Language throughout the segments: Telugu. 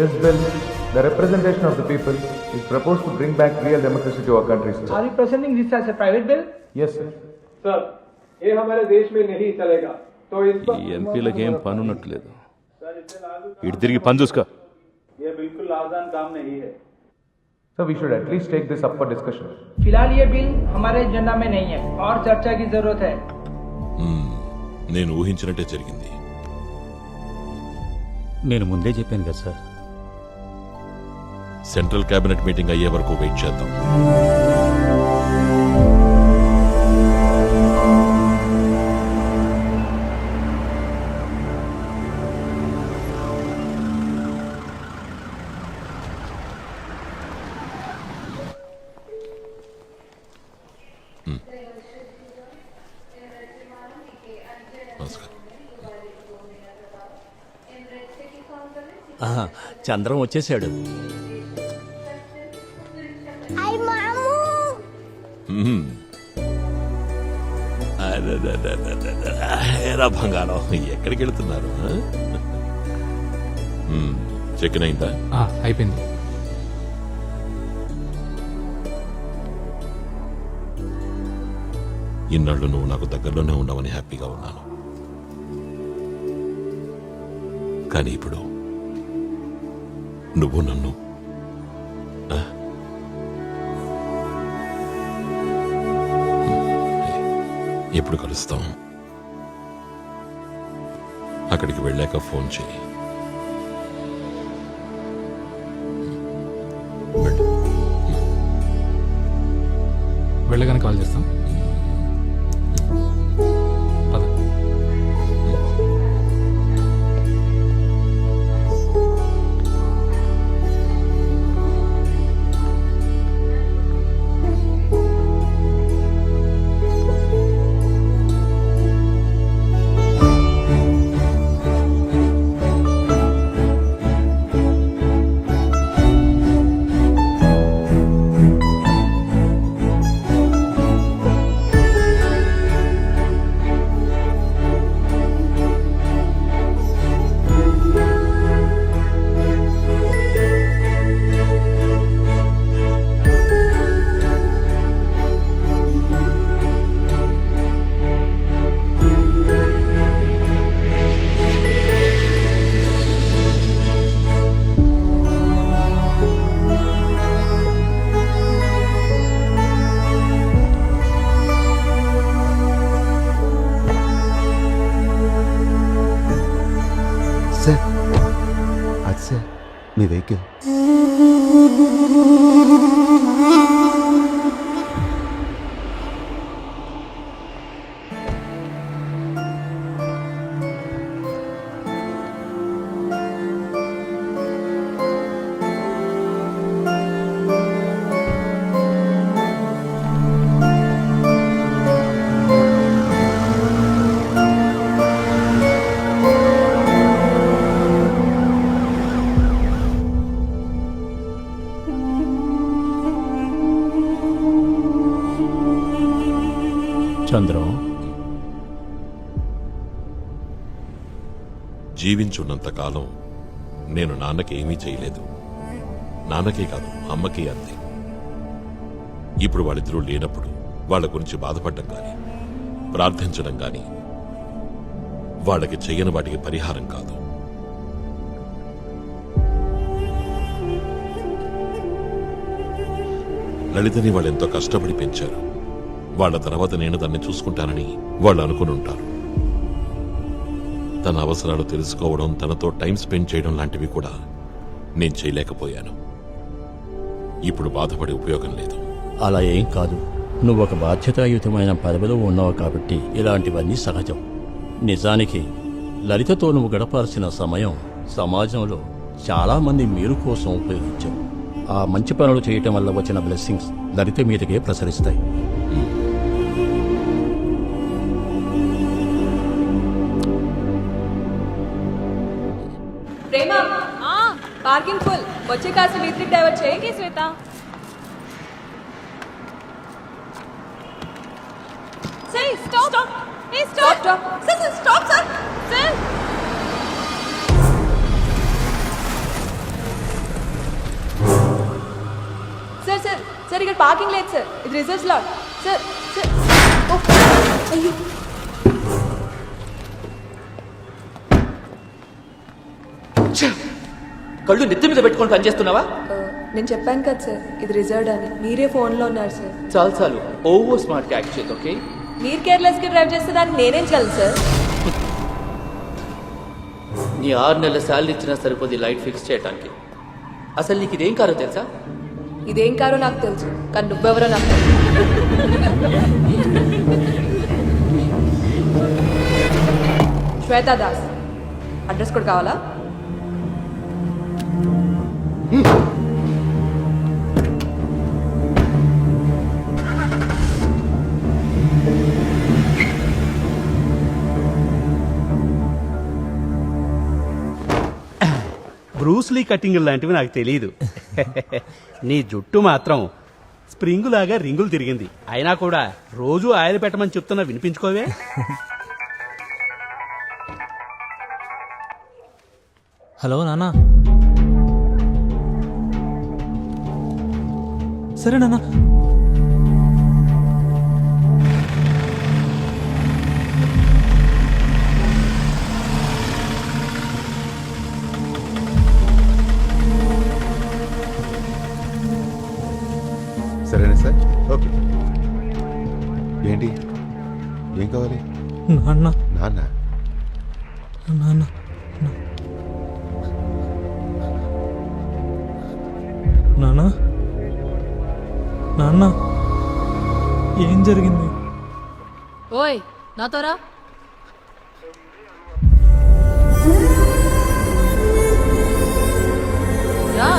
This bill, the representation of the people, is proposed to bring back real democracy to our country, sir. Are you presenting this as a private bill? Yes, sir. Sir ये हमारे देश में नहीं चलेगा तो इस पर ఈ ఎంపీలకి ఏం పని ఉన్నట్లేదు. ఇటు తిరిగి పని చూసుకో. ये बिल्कुल आसान काम नहीं है. So we should at least take this up for discussion. फिलहाल ये बिल हमारे एजेंडा में नहीं है और चर्चा की जरूरत है. నేను ఊహించినట్టే జరిగింది. నేను ముందే చెప్పాను కదా సార్. సెంట్రల్ కేబినెట్ మీటింగ్ అయ్యే వరకు వెయిట్ చేద్దాం. చంద్రం వచ్చేసాడు. ఏరా బంగారం, ఎక్కడికి వెళుతున్నారు? చెక్ అయిందా? అయిపోయింది. ఇన్నాళ్ళు నువ్వు నాకు దగ్గరలోనే ఉన్నావని హ్యాపీగా ఉన్నాను. కానీ ఇప్పుడు నువ్వు నన్ను ఎప్పుడు కలుస్తాం? అక్కడికి వెళ్ళాక ఫోన్ చేయి. వెళ్ళగానే కాల్ చేస్తాం. పద. సార్ అది సార్ మీ వెహికల్. చంద్రం, జీవించున్నంత కాలం నేను నాన్నకి ఏమీ చేయలేదు. నాన్నకే కాదు, అమ్మకి అంతే. ఇప్పుడు వాళ్ళిద్దరూ లేనప్పుడు వాళ్ళ గురించి బాధపడడం కానీ ప్రార్థించడం కానీ వాళ్ళకి చెయ్యని వాటికి పరిహారం కాదు. లలితని వాళ్ళెంతో కష్టపడి పెంచారు. వాళ్ళ తర్వాత నేను దాన్ని చూసుకుంటానని వాళ్ళు అనుకుని ఉంటారు. తన అవసరాలు తెలుసుకోవడం, తనతో టైం స్పెండ్ చేయడం లాంటివి కూడా నేను చేయలేకపోయాను. ఇప్పుడు బాధపడే ఉపయోగం లేదు. అలా ఏం కాదు. నువ్వు ఒక బాధ్యతాయుతమైన పదవిలో ఉన్నావు కాబట్టి ఇలాంటివన్నీ సహజం. నిజానికి లలితతో నువ్వు గడపాల్సిన సమయం సమాజంలో చాలామంది మీరు కోసం ఉపయోగించావు. ఆ మంచి పనులు చేయటం వల్ల వచ్చిన బ్లెస్సింగ్స్ లలిత మీదకే ప్రసరిస్తాయి. ప్రేమ, పార్కింగ్ ఫుల్. వచ్చే కాస్త వీధికి డైవర్ట్ చేయండి శ్వేత. సరే, స్టాప్. ఏ stop. Sir stop sir. Sir sir sir sir ఇక్కడ పార్కింగ్ లేదు సార్, ఇది రిజర్వ్ స్లాట్ సార్ సార్. ఓ, అయ్యో కళ్ళు నెత్తి మీద పెట్టుకొని పనిచేస్తున్నావా? నేను చెప్పాను కదా సార్ ఇది రిజర్వ్డ్ అని, మీరే ఫోన్లో ఉన్నారు సార్. చాలు చాలు, ఓవర్ స్మార్ట్ గా యాక్ట్ చేయదు. ఓకే, మీరు కేర్లెస్గా డ్రైవ్ చేస్తే దానికి నేనేం చేయాలి సార్? నీ 6 నెలల శాలరీ ఇచ్చినా సరిపోదు లైట్ ఫిక్స్ చేయడానికి. అసలు నీకు ఇదేం కారో తెలుసా? ఇదేం కారో నాకు తెలుసు, కానీ నువ్వెవరో నాకు తెలుసు. శ్వేతా దాస్, అడ్రస్ కూడా కావాలా? బ్రూస్లీ కటింగ్ లాంటివి నాకు తెలియదు. నీ జుట్టు మాత్రం స్ప్రింగ్ లాగా రింగులు తిరిగింది. అయినా కూడా రోజు ఆయిల్ పెట్టమని చెప్తున్నా వినిపించుకోవే. హలో నాన్న. సరే నాన్న. సరేనా సార్? ఓకే. ఏంటి, ఏం కావాలి? నాన్న నాన్న? నాన్న నాన్న నాన్న ఏం జరిగింది? ఓయ్ నాతోరా. రా.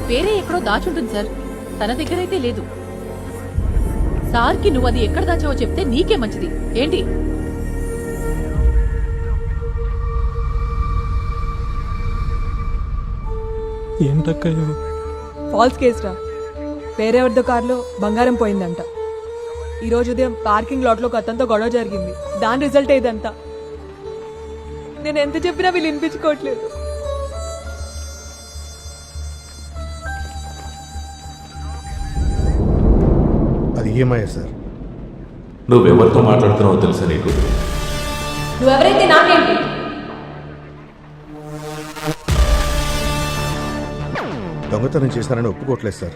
వేరే ఎక్కడో దాచుంటుంది సార్, తన దగ్గరైతే లేదు. సార్కి నువ్వు అది ఎక్కడ దాచావో చెప్తే నీకే మంచిది. ఏంటి? ఏంటక్క ఇది? ఫాల్స్ కేసు రా. వేరెవరిదో కార్లో బంగారం పోయిందంట. ఈరోజు ఉదయం పార్కింగ్ లాట్లో ఒక అతనితో గొడవ జరిగింది. దాని రిజల్ట్ ఇదంతా. నేను ఎంత చెప్పినా వీళ్ళు వినిపించుకోవట్లేదు. అది ఏమయ్యా సార్? నువ్వెవరితో మాట్లాడుతున్నావో తెలుసా నీకు? నువ్వెవరైతే నాకేంటి? దొంగతనం చేశానని ఒప్పుకోవట్లేదు సార్.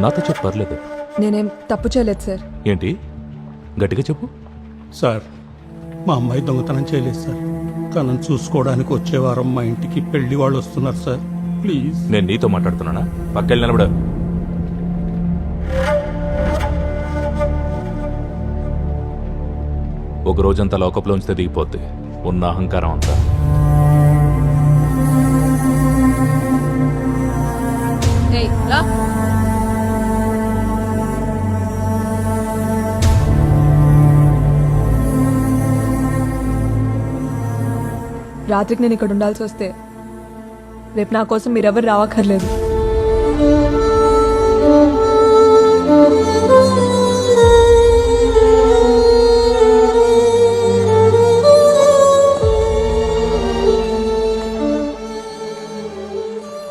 నాతో చెప్పు, పర్లేదు. నేనేం తప్పు చేయలేదు సార్. ఏంటి, గట్టిగా చెప్పు. సార్, మా అమ్మాయి దొంగతనం చేయలేదు సార్. తనను చూసుకోవడానికి వచ్చే వారం మా ఇంటికి పెళ్లి వాళ్ళు వస్తున్నారు సార్. ప్లీజ్. నేను నీతో మాట్లాడుతున్నానా? పక్కకి నిలబడ. ఒక రోజంతా లోకప్లోంచి దిగిపోద్ది ఉన్న అహంకారం అంతా. ఏయ్, రా. రాత్రికి నేను ఇక్కడ ఉండాల్సి వస్తే రేపు నా కోసం మీరెవరు రావక్కర్లేదు.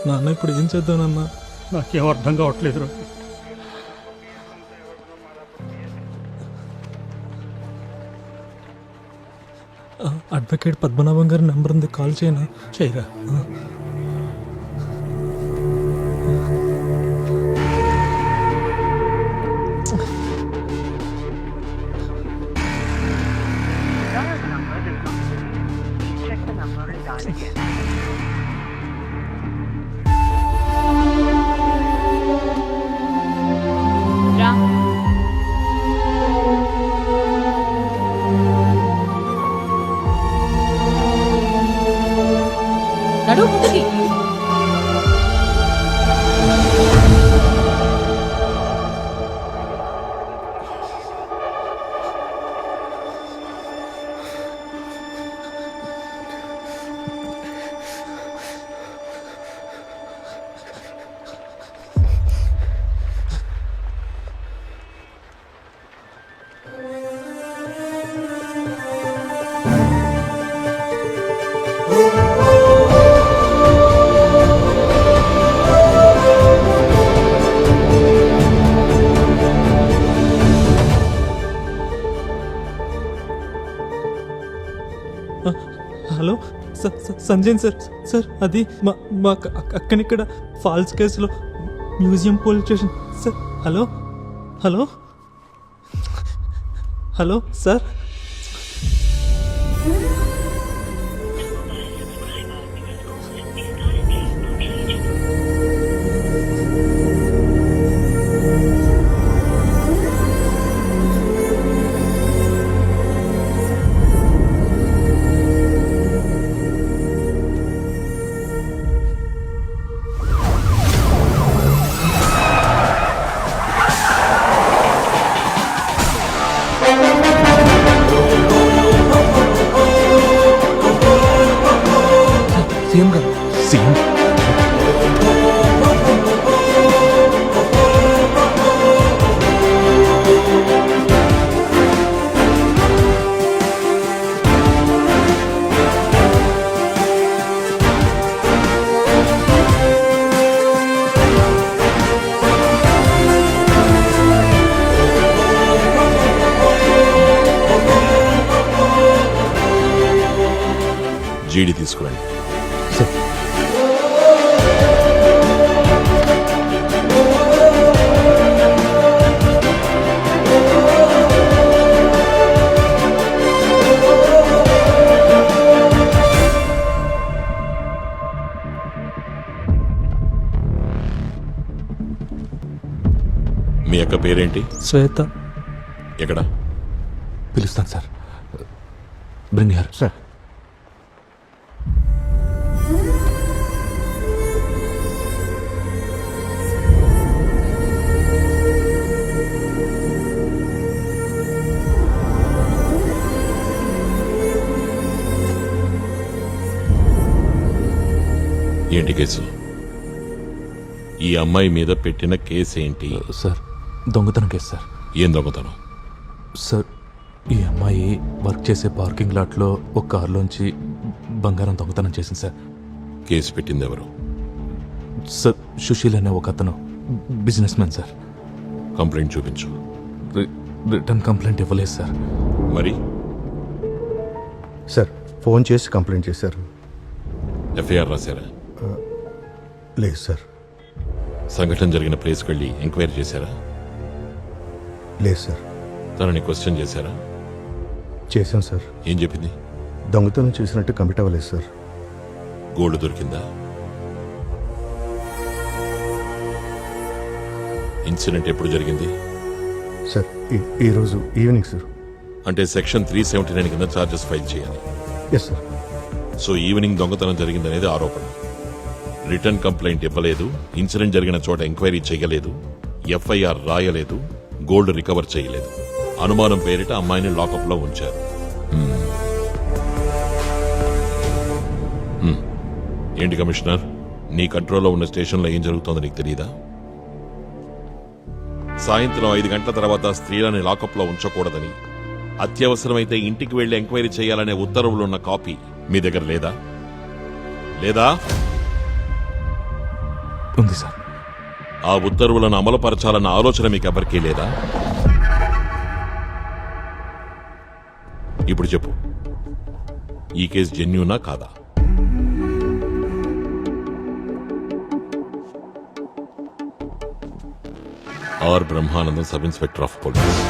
నాన్న ఇప్పుడు ఏం చేద్దానన్నా? నాకేం అర్థం కావట్లేదు. అడ్వకేట్ పద్మనాభం గారి నెంబర్ ఉంది, కాల్ చేయనా? చేయరా. రా. నడు ముందుకి. హలో సంజయ్ సార్ సార్ అది మా అక్కనిక్కడ ఫాల్స్ కేసులో museum police station sir. Hello hello hello sir. CM గారు సీఎం జీడి తీసుకురండి. మీ అక్క పేరేంటి? శ్వేత. ఎక్కడ? పిలుస్తాను సార్. Bring here sir. ఏంటి కేసు? ఈ అమ్మాయి మీద పెట్టిన కేసు ఏంటి? సార్ దొంగతనం కేసు సార్. ఏం దొంగతనం? సార్ ఈ అమ్మాయి వర్క్ చేసే పార్కింగ్ లాట్లో ఒక కారులోంచి బంగారం దొంగతనం చేసింది సార్. కేసు పెట్టింది ఎవరు? సార్ సుశీల్ అనే ఒక అతను బిజినెస్ మ్యాన్ సార్. కంప్లైంట్ చూపించు. రిటర్న్ కంప్లైంట్ ఇవ్వలేదు సార్. మరి సార్ ఫోన్ చేసి కంప్లైంట్ చేశారు. ఎఫ్ఐఆర్ రాశారా? లేదు సార్. సంఘటన జరిగిన ప్లేస్కి వెళ్ళి ఎంక్వైరీ చేశారా? లేదు సార్. తనని క్వశ్చన్ చేశారా? చేశాం సార్. ఏం చెప్పింది? దొంగతనం చేసినట్టు కమిట్ అవ్వలేదు సార్. గోల్డ్ దొరికిందా? ఇన్సిడెంట్ ఎప్పుడు జరిగింది? సార్ ఈరోజు ఈవినింగ్ సార్. అంటే సెక్షన్ 379 కింద ఛార్జెస్ ఫైల్ చేయాలి. Yes sir. సో ఈవినింగ్ దొంగతనం జరిగిందనేది ఆరోపణ. రిటర్న్ కంప్లైంట్ ఇవ్వలేదు, ఇన్సిడెంట్ జరిగిన చోట ఎంక్వైరీ చేయలేదు, ఎఫ్ఐఆర్ రాయలేదు, గోల్డ్ రికవర్ చేయలేదు. అనుమానం పేరిట అమ్మాయిని లాకప్ లో ఉంచారు. ఏంటి కమిషనర్, నీ కంట్రోల్లో ఉన్న స్టేషన్లో ఏం జరుగుతోందో నీకు తెలియదా? సాయంత్రం 5 గంటల తర్వాత స్త్రీలని లాకప్ లో ఉంచకూడదని, అత్యవసరమైతే ఇంటికి వెళ్లి ఎంక్వైరీ చేయాలనే ఉత్తర్వులున్న కాపీ మీ దగ్గర లేదా? లేదా? ఉంది సార్. ఆ ఉత్తర్వులను అమలుపరచాలన్న ఆలోచన మీకు ఎవరికీ లేదా? ఇప్పుడు చెప్పు, ఈ కేసు జెన్యూనా కాదా? R Brahmanandam, sub inspector of police.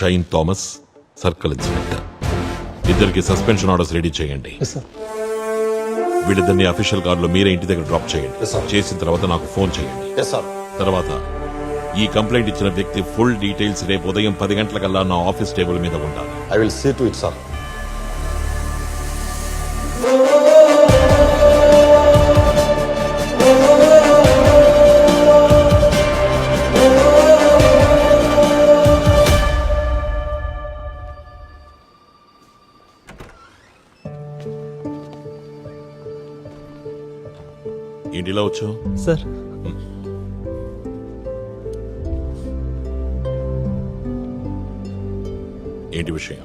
Shine Thomas, circle inspector. ఇద్దరికి సస్పెన్షన్ ఆర్డర్స్ రెడీ చేయండి. వీళ్ళిద్దరిని అఫీషియల్ కారులో మీరే ఇంటి దగ్గర డ్రాప్ చేయండి. చేసిన తర్వాత నాకు ఫోన్ చేయండి. తర్వాత ఈ కంప్లైంట్ ఇచ్చిన వ్యక్తి ఫుల్ డీటెయిల్స్ రేపు ఉదయం 10 గంటలకల్లా నా ఆఫీస్ టేబుల్ మీద ఉండాలి. I will see to it sir. ఇంటిలో వచ్చావు సార్. ఏంటి విషయం?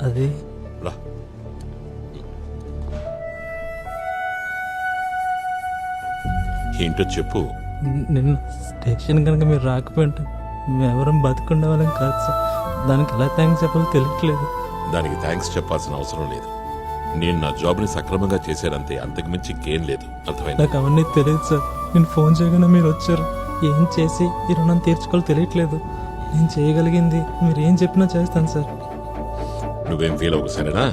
అది రా. ఏంటో చెప్పు. నిన్న స్టేషన్ కనుక మీరు రాకపోయింటే మేమెవరం బతుకుండే వాళ్ళం కాదు సార్. దానికి ఎలా థ్యాంక్స్ చెప్పాలో తెలియట్లేదు. దానికి థ్యాంక్స్ చెప్పాల్సిన అవసరం లేదు. నేను నా జాబ్ని సక్రమంగా చేశానంతే, అంతకుమించి ఇంకేం లేదు. అర్థమైంది? నాకు అవన్నీ తెలియదు సార్. నేను ఫోన్ చేయగానే మీరు వచ్చారు. ఏం చేసి ఈ రుణం తీర్చుకోవాలో తెలియట్లేదు. నేను చేయగలిగింది మీరు ఏం చెప్పినా చేస్తాను సార్. నువ్వేం ఫీల్ అవ్వకు, సరేనా?